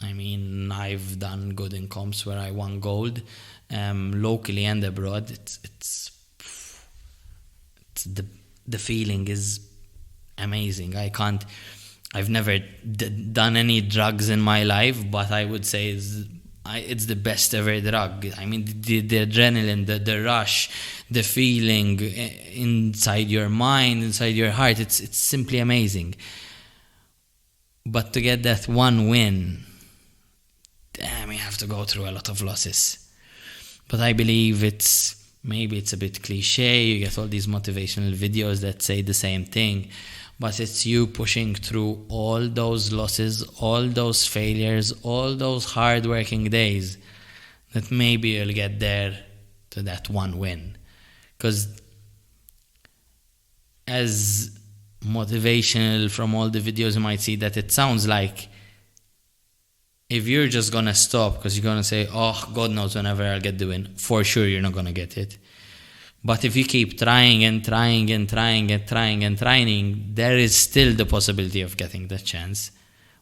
I mean, I've done good in comps where I won gold, locally and abroad. It's the feeling is amazing. I've never done any drugs in my life, but I would say it's the best ever drug. I mean, the adrenaline, the rush, the feeling inside your mind, inside your heart, it's simply amazing. But to get that one win, damn, you have to go through a lot of losses. But I believe maybe it's a bit cliche. You get all these motivational videos that say the same thing, but it's you pushing through all those losses, all those failures, all those hard-working days that maybe you'll get there to that one win. Because as motivational from all the videos, you might see that it sounds like if you're just gonna stop because you're gonna say, oh, God knows whenever I'll get the win, for sure you're not gonna get it. But if you keep trying and trying and trying and trying and trying, there is still the possibility of getting that chance.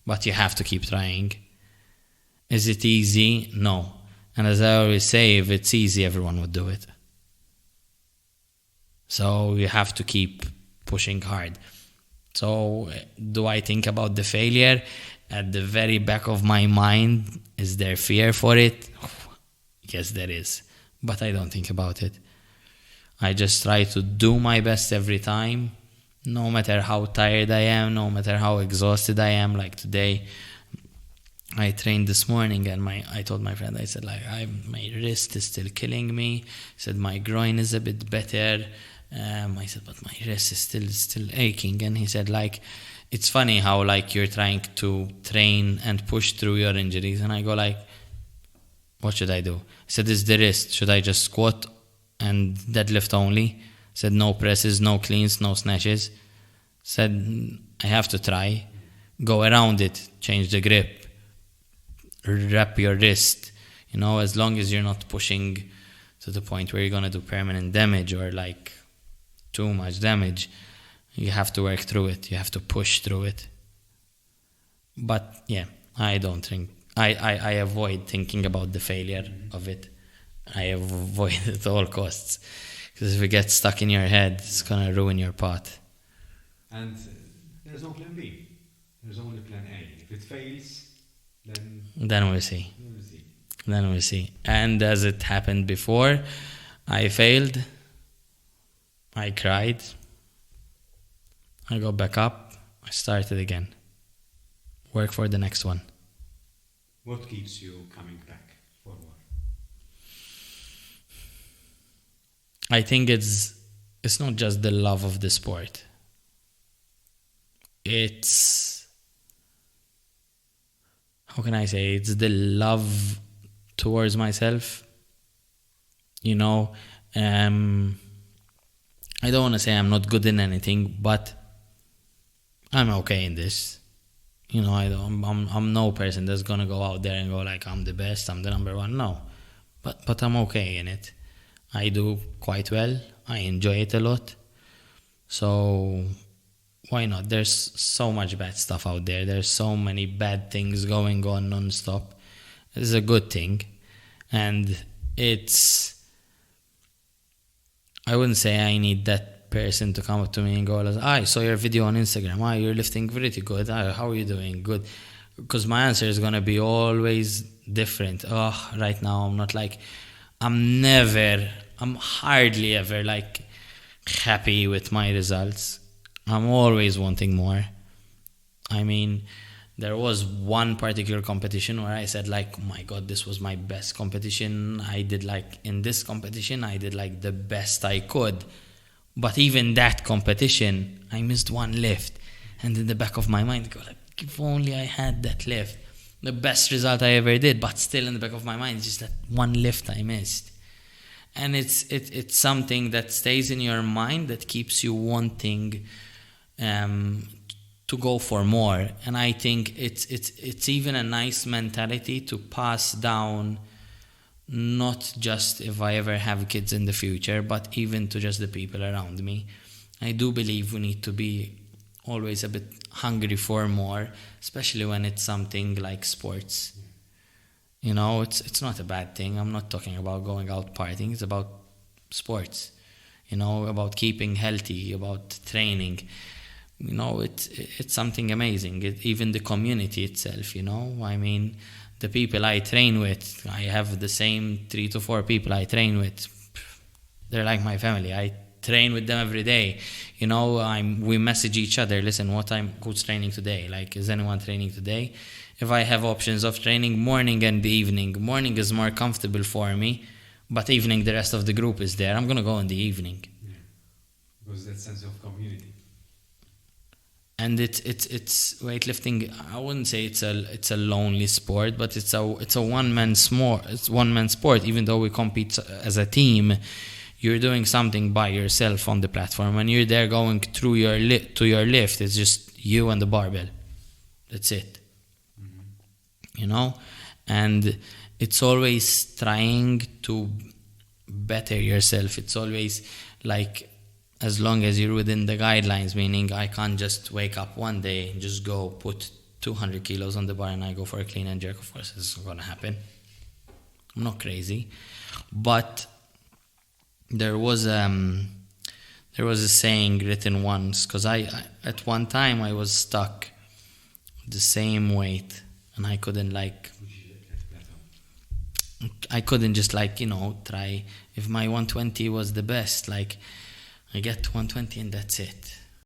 But you have to keep trying. Is it easy? No. And as I always say, if it's easy, everyone would do it. So you have to keep pushing hard. So do I think about the failure? At the very back of my mind, is there fear for it? Yes, there is. But I don't think about it. I just try to do my best every time, no matter how tired I am, no matter how exhausted I am. Like today, I trained this morning and I told my friend, I said, like, my wrist is still killing me. I said, my groin is a bit better. I said, but my wrist is still aching. And he said, like, it's funny how, like, you're trying to train and push through your injuries. And I go, like, what should I do? He said, it's the wrist. Should I just squat and deadlift only? He said, no presses, no cleans, no snatches. Said, I have to try. Go around it. Change the grip. Wrap your wrist. You know, as long as you're not pushing to the point where you're going to do permanent damage or, like, too much damage, you have to work through it. You have to push through it. But yeah, I don't think I avoid thinking about the failure of it. I avoid it at all costs, because if it gets stuck in your head, it's gonna ruin your path. And there's no plan B. There's only plan A. If it fails, then we'll see. Then we'll see. And as it happened before, I failed. I cried. I got back up. I started again. Work for the next one. What keeps you coming back for more? I think it's not just the love of the sport. It's, how can I say, it's the love towards myself. You know, I don't want to say I'm not good in anything, but I'm okay in this. You know, I'm no person that's gonna go out there and go like, I'm the best, I'm the number one. No, but I'm okay in it. I do quite well. I enjoy it a lot. So why not? There's so much bad stuff out there. There's so many bad things going on non-stop. It's a good thing, and I wouldn't say I need that person to come up to me and go, I saw your video on Instagram. You're lifting pretty good. How are you doing? Good. Because my answer is going to be always different. Right now I'm not like, I'm hardly ever like happy with my results. I'm always wanting more. I mean, there was one particular competition where I said like, oh my God, this was my best competition. I did like, in this competition, I did like the best I could. But even that competition, I missed one lift. And in the back of my mind, I go like, if only I had that lift. The best result I ever did, but still in the back of my mind, it's just that one lift I missed. And it's something that stays in your mind that keeps you wanting to go for more. And I think it's even a nice mentality to pass down, not just if I ever have kids in the future, but even to just the people around me. I do believe we need to be always a bit hungry for more, especially when it's something like sports. You know, it's not a bad thing. I'm not talking about going out partying. It's about sports. You know, about keeping healthy, about training. You know, it's something amazing. Even the community itself, you know. I mean, the people I train with, I have the same 3 to 4 people I train with. They're like my family. I train with them every day. You know, we message each other. Listen, who's training today? Like, is anyone training today? If I have options of training morning and evening, morning is more comfortable for me, but evening the rest of the group is there. I'm gonna go in the evening. Yeah. Because that sense of community. And it's weightlifting. I wouldn't say it's a lonely sport, but it's a one man sport. It's one man sport. Even though we compete as a team, you're doing something by yourself on the platform. When you're there going through your lift, it's just you and the barbell. That's it. You know, and it's always trying to better yourself. It's always like, as long as you're within the guidelines, meaning I can't just wake up one day and just go put 200 kilos on the bar and I go for a clean and jerk. Of course, this is not gonna happen. I'm not crazy, but there was a saying written once, because I at one time I was stuck with the same weight and I couldn't just try. If my 120 was the best, like, I get to 120 and that's it.